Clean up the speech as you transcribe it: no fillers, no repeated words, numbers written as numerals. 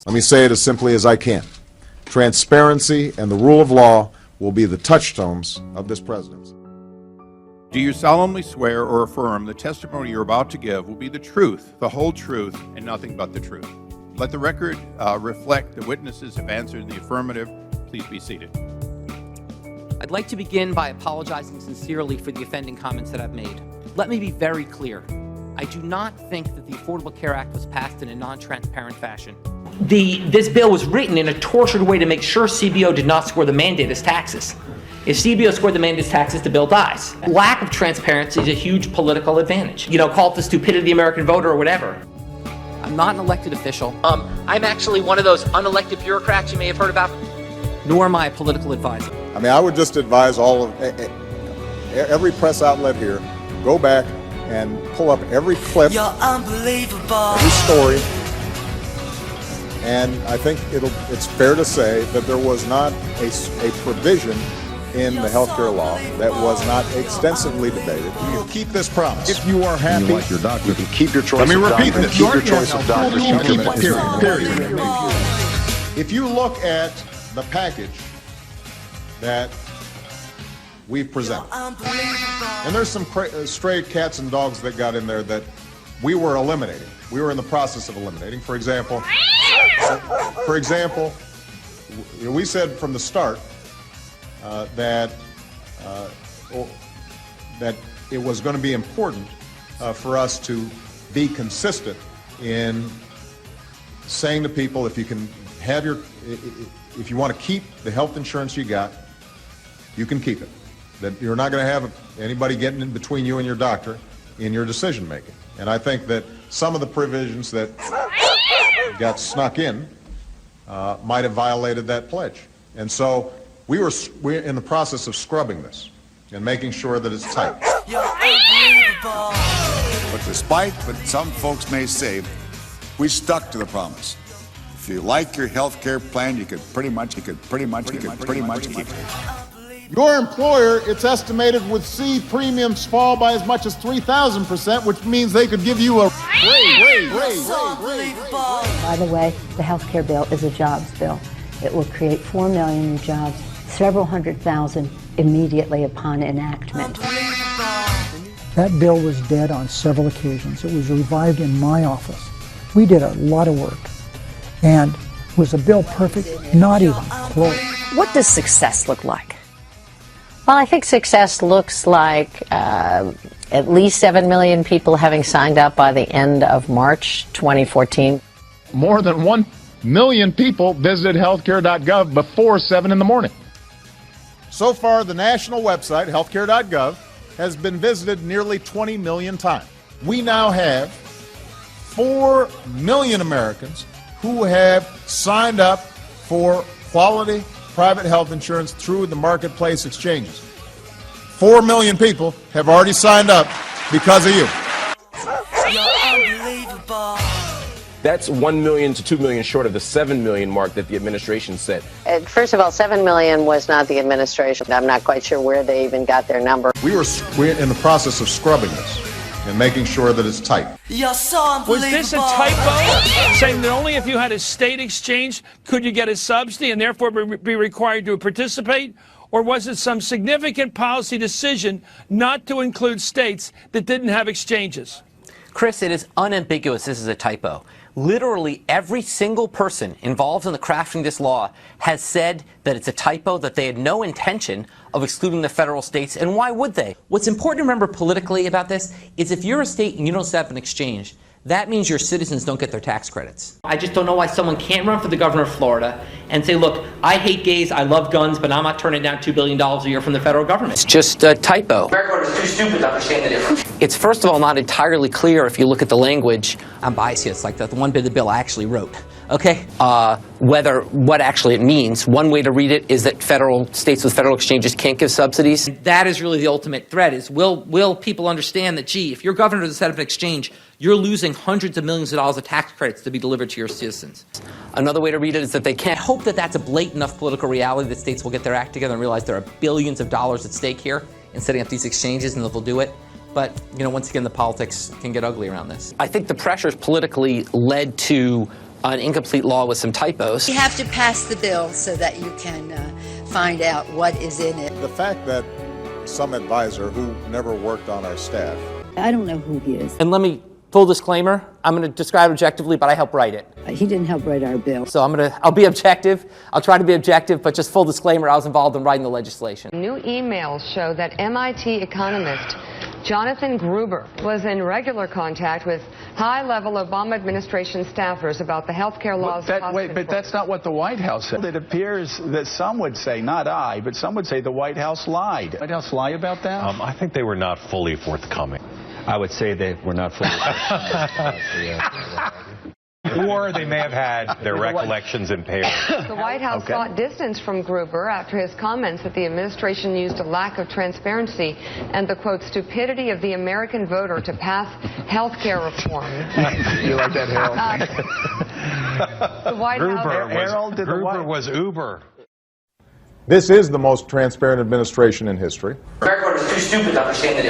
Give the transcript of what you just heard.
Let me say it as simply as I can. Transparency and the rule of law will be the touchstones of this presidency. Do you solemnly swear or affirm the testimony you're about to give will be the truth, the whole truth, and nothing but the truth? Let the record reflect the witnesses have answered in the affirmative. Please be seated. I'd like to begin by apologizing sincerely for the offending comments that I've made. Let me be very clear. I do not think that the Affordable Care Act was passed in a non-transparent fashion. This bill was written in a tortured way to make sure CBO did not score the mandate as taxes. If CBO scored the mandate as taxes, the bill dies. Lack of transparency is a huge political advantage. Call it the stupidity of the American voter or whatever. I'm not an elected official. I'm actually one of those unelected bureaucrats you may have heard about. Nor am I a political advisor. I would just advise all of every press outlet here, go back and pull up every clip, every story, and I think it's fair to say that there was not a provision in the health care law that was not extensively debated. You can keep this promise. If you are happy, you like your doctor, you can keep your choice. Let me repeat this. Keep your choice of doctor. Period. If you look at the package that we've presented, and there's some stray cats and dogs that got in there that we were eliminating. We were in the process of eliminating. For example, we said from the start that it was going to be important for us to be consistent in saying to people, if you want to keep the health insurance you got, you can keep it. That you're not going to have anybody getting in between you and your doctor in your decision making. And I think that some of the provisions that got snuck in might have violated that pledge. And so we're in the process of scrubbing this and making sure that it's tight. But despite what some folks may say, we stuck to the promise. If you like your health care plan, you could pretty much keep it. Your employer, it's estimated, would see premiums fall by as much as 3,000%, which means they could give you a raise. By the way, the health care bill is a jobs bill. It will create 4 million new jobs, several 100,000 immediately upon enactment. That bill was dead on several occasions. It was revived in my office. We did a lot of work. And was the bill perfect? Not even close. What does success look like? Well, I think success looks like at least 7 million people having signed up by the end of March 2014. More than 1 million people visited healthcare.gov before 7 in the morning. So far, the national website, healthcare.gov, has been visited nearly 20 million times. We now have 4 million Americans who have signed up for quality private health insurance through the marketplace exchanges. 4 million people have already signed up because of you. That's 1 million to 2 million short of the 7 million mark that the administration set. First of all, 7 million was not the administration. I'm not quite sure where they even got their number. We're in the process of scrubbing this and making sure that it's tight. Was this a typo, saying that only if you had a state exchange could you get a subsidy and therefore be required to participate? Or was it some significant policy decision not to include states that didn't have exchanges? Chris, it is unambiguous this is a typo. Literally every single person involved in the crafting of this law has said that it's a typo, that they had no intention of excluding the federal states, and why would they? What's important to remember politically about this is if you're a state and you don't set up an exchange, that means your citizens don't get their tax credits. I just don't know why someone can't run for the governor of Florida and say, look, I hate gays, I love guns, but I'm not turning down $2 billion a year from the federal government. It's just a typo. American voters are too stupid to understand the difference. It's first of all not entirely clear if you look at the language. I'm biased here. It's like the one bit of the bill I actually wrote. Okay? What actually it means. One way to read it is that states with federal exchanges can't give subsidies. That is really the ultimate threat is will people understand that, gee, if your governor doesn't set up an exchange, you're losing hundreds of millions of dollars of tax credits to be delivered to your citizens. Another way to read it is that they can't hope that that's a blatant enough political reality that states will get their act together and realize there are billions of dollars at stake here in setting up these exchanges and that they'll do it. But, once again, the politics can get ugly around this. I think the pressures politically led to an incomplete law with some typos. You have to pass the bill so that you can find out what is in it. The fact that some advisor who never worked on our staff. I don't know who he is. And let me, full disclaimer, I'm going to describe objectively, but I helped write it. He didn't help write our bill. So I'll be objective. I'll try to be objective, but just full disclaimer, I was involved in writing the legislation. New emails show that MIT economist Jonathan Gruber was in regular contact with high-level Obama administration staffers about the health care laws. But that's not what the White House said. It appears that some would say, not I, but some would say the White House lied. Did the White House lie about that? I think they were not fully forthcoming. I would say they were not fully Or they may have had their recollections impaired. The White House sought distance from Gruber after his comments that the administration used a lack of transparency and the, quote, stupidity of the American voter to pass health care reform. You like that, Harold? The White Gruber was Uber. This is the most transparent administration in history. America is too stupid to understand that